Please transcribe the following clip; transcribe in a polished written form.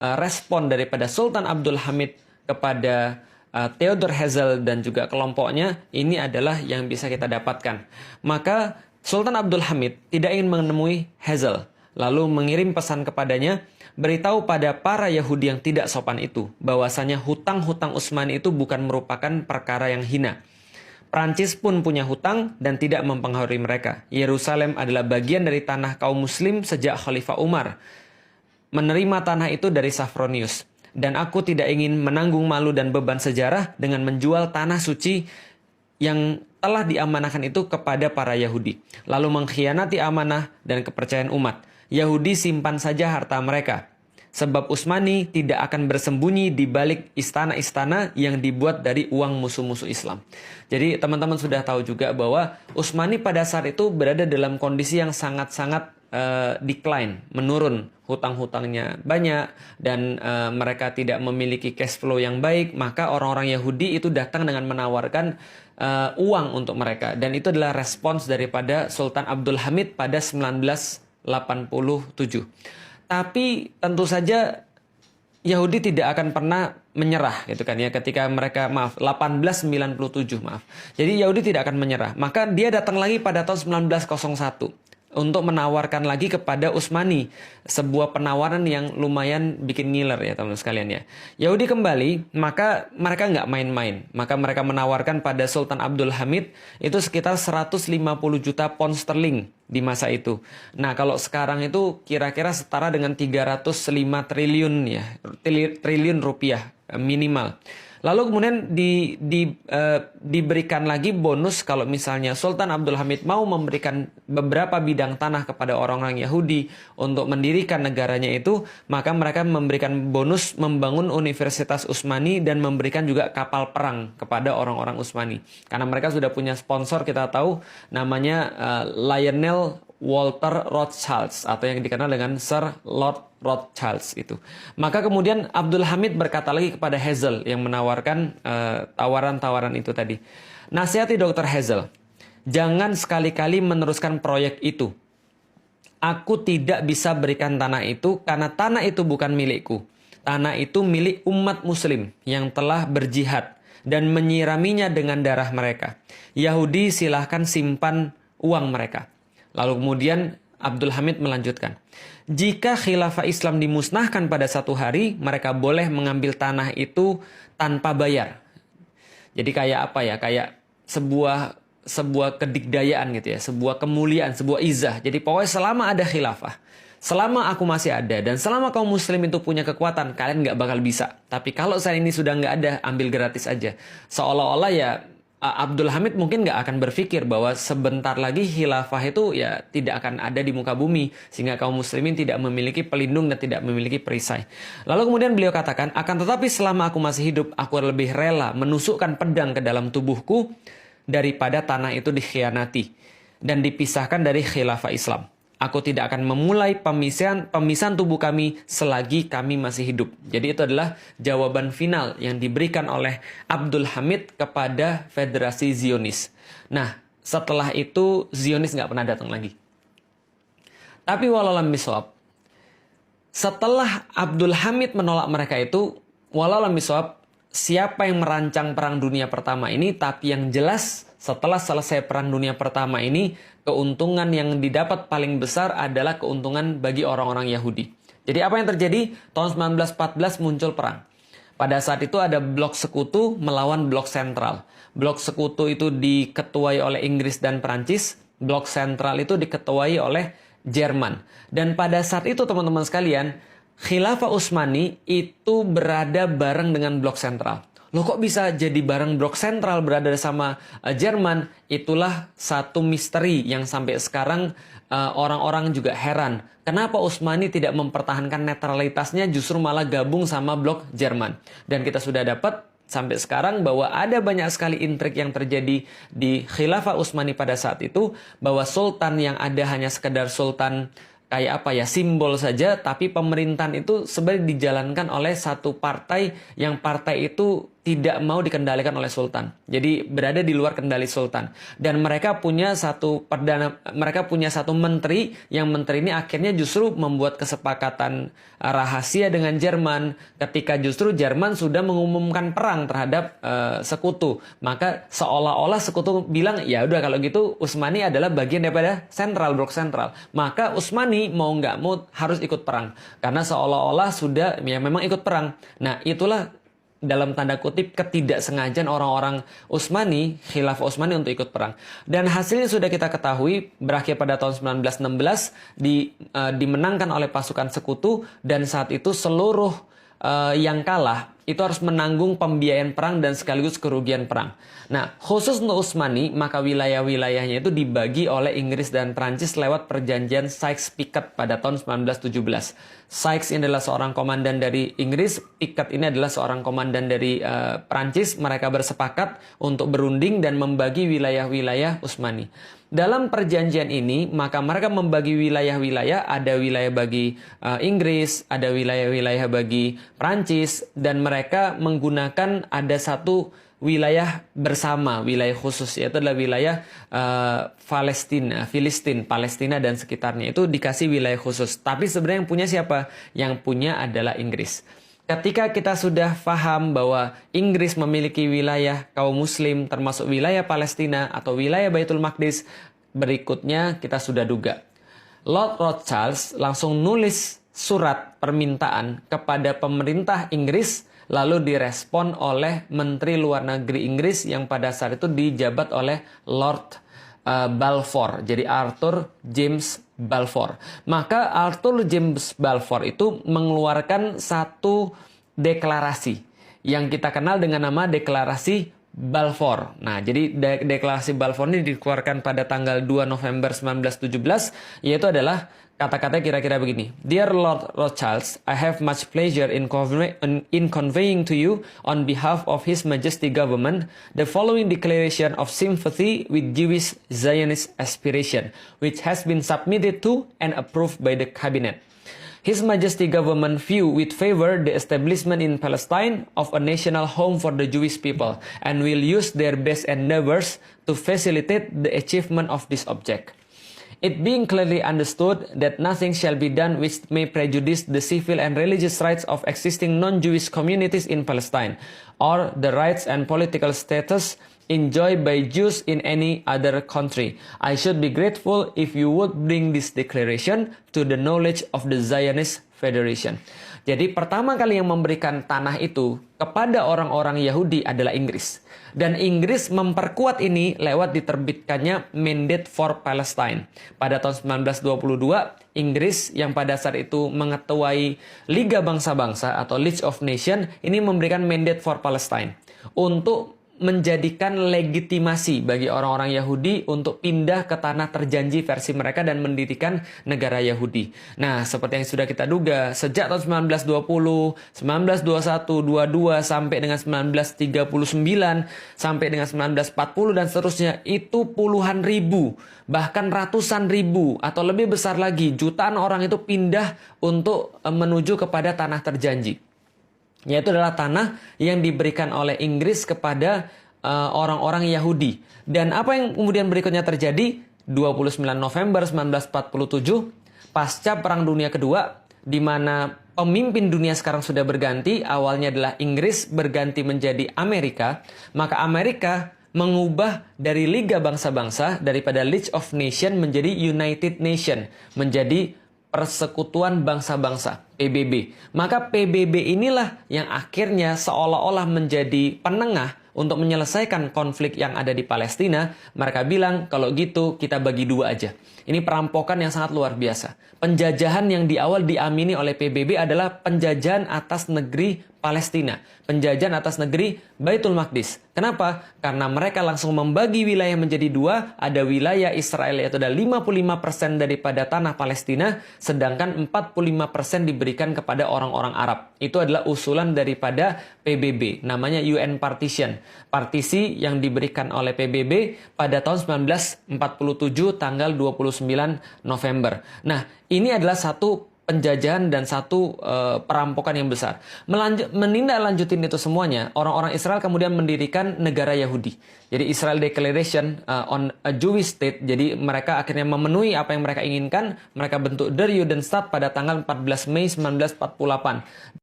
respon daripada Sultan Abdul Hamid kepada Theodor Herzl dan juga kelompoknya, ini adalah yang bisa kita dapatkan. Maka Sultan Abdul Hamid tidak ingin menemui Herzl, lalu mengirim pesan kepadanya, beritahu pada para Yahudi yang tidak sopan itu, bahwasanya hutang-hutang Utsmani itu bukan merupakan perkara yang hina. Prancis pun punya hutang dan tidak mempengaruhi mereka. Yerusalem adalah bagian dari tanah kaum muslim sejak Khalifah Umar menerima tanah itu dari Safronius. Dan aku tidak ingin menanggung malu dan beban sejarah dengan menjual tanah suci yang telah diamanahkan itu kepada para Yahudi, lalu mengkhianati amanah dan kepercayaan umat. Yahudi simpan saja harta mereka, sebab Utsmani tidak akan bersembunyi di balik istana-istana yang dibuat dari uang musuh-musuh Islam. Jadi teman-teman sudah tahu juga bahwa Utsmani pada saat itu berada dalam kondisi yang sangat-sangat decline, menurun, hutang-hutangnya banyak dan mereka tidak memiliki cash flow yang baik. Maka orang-orang Yahudi itu datang dengan menawarkan uang untuk mereka, dan itu adalah respons daripada Sultan Abdul Hamid pada 1987. Tapi tentu saja Yahudi tidak akan pernah menyerah gitu kan ya, ketika mereka 1897 maaf. Jadi Yahudi tidak akan menyerah. Maka dia datang lagi pada tahun 1901 untuk menawarkan lagi kepada Utsmani sebuah penawaran yang lumayan bikin ngiler ya teman-teman sekalian ya. Yahudi kembali, maka mereka nggak main-main. Maka mereka menawarkan pada Sultan Abdul Hamid itu sekitar 150 juta pound sterling di masa itu. Nah kalau sekarang itu kira-kira setara dengan 305 triliun ya, triliun rupiah minimal. Lalu kemudian diberikan lagi bonus kalau misalnya Sultan Abdul Hamid mau memberikan beberapa bidang tanah kepada orang-orang Yahudi untuk mendirikan negaranya itu, maka mereka memberikan bonus membangun Universitas Utsmani dan memberikan juga kapal perang kepada orang-orang Utsmani. Karena mereka sudah punya sponsor, kita tahu namanya Lionel Walter Rothschild atau yang dikenal dengan Sir Lord Rothschild itu. Maka kemudian Abdul Hamid berkata lagi kepada Herzl yang menawarkan tawaran-tawaran itu tadi. Nasihati Dr. Herzl, jangan sekali-kali meneruskan proyek itu. Aku tidak bisa berikan tanah itu karena tanah itu bukan milikku. Tanah itu milik umat muslim yang telah berjihad dan menyiraminya dengan darah mereka. Yahudi silahkan simpan uang mereka. Lalu kemudian Abdul Hamid melanjutkan, jika khilafah Islam dimusnahkan pada satu hari, mereka boleh mengambil tanah itu tanpa bayar. Jadi kayak apa ya? Kayak sebuah kedikdayaan gitu ya, sebuah kemuliaan, sebuah izah. Jadi pokoknya selama ada khilafah, selama aku masih ada, dan selama kaum muslim itu punya kekuatan, kalian nggak bakal bisa. Tapi kalau saat ini sudah nggak ada, ambil gratis aja. Seolah-olah ya Abdul Hamid mungkin nggak akan berpikir bahwa sebentar lagi khilafah itu ya tidak akan ada di muka bumi, sehingga kaum muslimin tidak memiliki pelindung dan tidak memiliki perisai. Lalu kemudian beliau katakan, akan tetapi selama aku masih hidup, aku lebih rela menusukkan pedang ke dalam tubuhku daripada tanah itu dikhianati dan dipisahkan dari khilafah Islam. Aku tidak akan memulai pemisahan tubuh kami selagi kami masih hidup. Jadi itu adalah jawaban final yang diberikan oleh Abdul Hamid kepada Federasi Zionis. Nah, setelah itu Zionis nggak pernah datang lagi. Tapi walaulam bisawab, setelah Abdul Hamid menolak mereka itu, walaulam bisawab, siapa yang merancang Perang Dunia Pertama ini, tapi yang jelas setelah selesai Perang Dunia Pertama ini, keuntungan yang didapat paling besar adalah keuntungan bagi orang-orang Yahudi. Jadi apa yang terjadi? Tahun 1914 muncul perang. Pada saat itu ada blok sekutu melawan blok sentral. Blok sekutu itu diketuai oleh Inggris dan Prancis. Blok sentral itu diketuai oleh Jerman. Dan pada saat itu teman-teman sekalian, Khilafah Utsmani itu berada bareng dengan blok sentral. Loh kok bisa jadi bareng blok sentral berada sama Jerman? Itulah satu misteri yang sampai sekarang orang-orang juga heran. Kenapa Utsmani tidak mempertahankan netralitasnya, justru malah gabung sama blok Jerman? Dan kita sudah dapat sampai sekarang bahwa ada banyak sekali intrik yang terjadi di Khilafah Utsmani pada saat itu, bahwa sultan yang ada hanya sekedar sultan kayak apa ya, simbol saja, tapi pemerintahan itu sebenarnya dijalankan oleh satu partai yang partai itu tidak mau dikendalikan oleh sultan. Jadi berada di luar kendali sultan. Dan mereka punya satu menteri, yang menteri ini akhirnya justru membuat kesepakatan rahasia dengan Jerman ketika justru Jerman sudah mengumumkan perang terhadap sekutu. Maka seolah-olah sekutu bilang, ya udah kalau gitu Utsmani adalah bagian daripada blok sentral. Maka Utsmani mau nggak mau harus ikut perang. Karena seolah-olah sudah ya memang ikut perang. Nah, itulah dalam tanda kutip ketidaksengajaan orang-orang Utsmani, Khilafah Utsmani untuk ikut perang. Dan hasilnya sudah kita ketahui, berakhir pada tahun 1916 dimenangkan oleh pasukan sekutu, dan saat itu seluruh yang kalah itu harus menanggung pembiayaan perang dan sekaligus kerugian perang. Nah, khusus untuk Utsmani, maka wilayah-wilayahnya itu dibagi oleh Inggris dan Prancis lewat perjanjian Sykes-Picot pada tahun 1917. Sykes ini adalah seorang komandan dari Inggris, Picot ini adalah seorang komandan dari Prancis. Mereka bersepakat untuk berunding dan membagi wilayah-wilayah Utsmani. Dalam perjanjian ini, maka mereka membagi wilayah-wilayah, ada wilayah bagi Inggris, ada wilayah-wilayah bagi Prancis, dan mereka menggunakan ada satu wilayah bersama, wilayah khusus, yaitu adalah wilayah Palestina dan sekitarnya. Itu dikasih wilayah khusus. Tapi sebenarnya yang punya siapa? Yang punya adalah Inggris. Ketika kita sudah paham bahwa Inggris memiliki wilayah kaum muslim termasuk wilayah Palestina atau wilayah Baitul Maqdis, berikutnya kita sudah duga. Lord Rothschild langsung nulis surat permintaan kepada pemerintah Inggris, lalu direspon oleh Menteri Luar Negeri Inggris yang pada saat itu dijabat oleh Lord Balfour. Jadi Arthur James Balfour. Maka Arthur James Balfour itu mengeluarkan satu deklarasi yang kita kenal dengan nama Deklarasi Balfour. Nah, jadi Deklarasi Balfour ini dikeluarkan pada tanggal 2 November 1917, yaitu adalah kata-kata kira-kira begini. Dear Lord Rothschild, I have much pleasure in conveying to you on behalf of His Majesty Government the following declaration of sympathy with Jewish Zionist aspiration, which has been submitted to and approved by the Cabinet. His Majesty Government view with favor the establishment in Palestine of a national home for the Jewish people and will use their best endeavors to facilitate the achievement of this object. It being clearly understood that nothing shall be done which may prejudice the civil and religious rights of existing non-Jewish communities in Palestine, or the rights and political status enjoyed by Jews in any other country. I should be grateful if you would bring this declaration to the knowledge of the Zionist Federation. Jadi pertama kali yang memberikan tanah itu kepada orang-orang Yahudi adalah Inggris. Dan Inggris memperkuat ini lewat diterbitkannya Mandate for Palestine. Pada tahun 1922, Inggris yang pada saat itu mengetuai Liga Bangsa-Bangsa atau League of Nations ini memberikan Mandate for Palestine untuk menjadikan legitimasi bagi orang-orang Yahudi untuk pindah ke tanah terjanji versi mereka dan mendirikan negara Yahudi. Nah, seperti yang sudah kita duga, sejak tahun 1920, 1921, 22 sampai dengan 1939, sampai dengan 1940 dan seterusnya, itu puluhan ribu, bahkan ratusan ribu atau lebih besar lagi, jutaan orang itu pindah untuk menuju kepada tanah terjanji. Yaitu adalah tanah yang diberikan oleh Inggris kepada orang-orang Yahudi. Dan apa yang kemudian berikutnya terjadi? 29 November 1947, pasca Perang Dunia Kedua, di mana pemimpin dunia sekarang sudah berganti. Awalnya adalah Inggris berganti menjadi Amerika. Maka Amerika mengubah dari Liga Bangsa-Bangsa, daripada League of Nations menjadi United Nations, menjadi Persekutuan Bangsa-Bangsa, PBB. Maka PBB inilah yang akhirnya seolah-olah menjadi penengah untuk menyelesaikan konflik yang ada di Palestina. Mereka bilang, kalau gitu kita bagi dua aja. Ini perampokan yang sangat luar biasa. Penjajahan yang di awal diamini oleh PBB adalah penjajahan atas negeri Palestina, penjajahan atas negeri Baitul Maqdis. Kenapa? Karena mereka langsung membagi wilayah menjadi dua. Ada wilayah Israel, yaitu ada 55% daripada tanah Palestina, sedangkan 45% diberikan kepada orang-orang Arab. Itu adalah usulan daripada PBB, namanya UN Partition. Partisi yang diberikan oleh PBB pada tahun 1947 tanggal 29 November. Nah, ini adalah satu penjajahan dan satu perampokan yang besar. Menindaklanjutin itu semuanya, orang-orang Israel kemudian mendirikan negara Yahudi. Jadi Israel Declaration on a Jewish State. Jadi mereka akhirnya memenuhi apa yang mereka inginkan. Mereka bentuk Der Judenstaat pada tanggal 14 Mei 1948.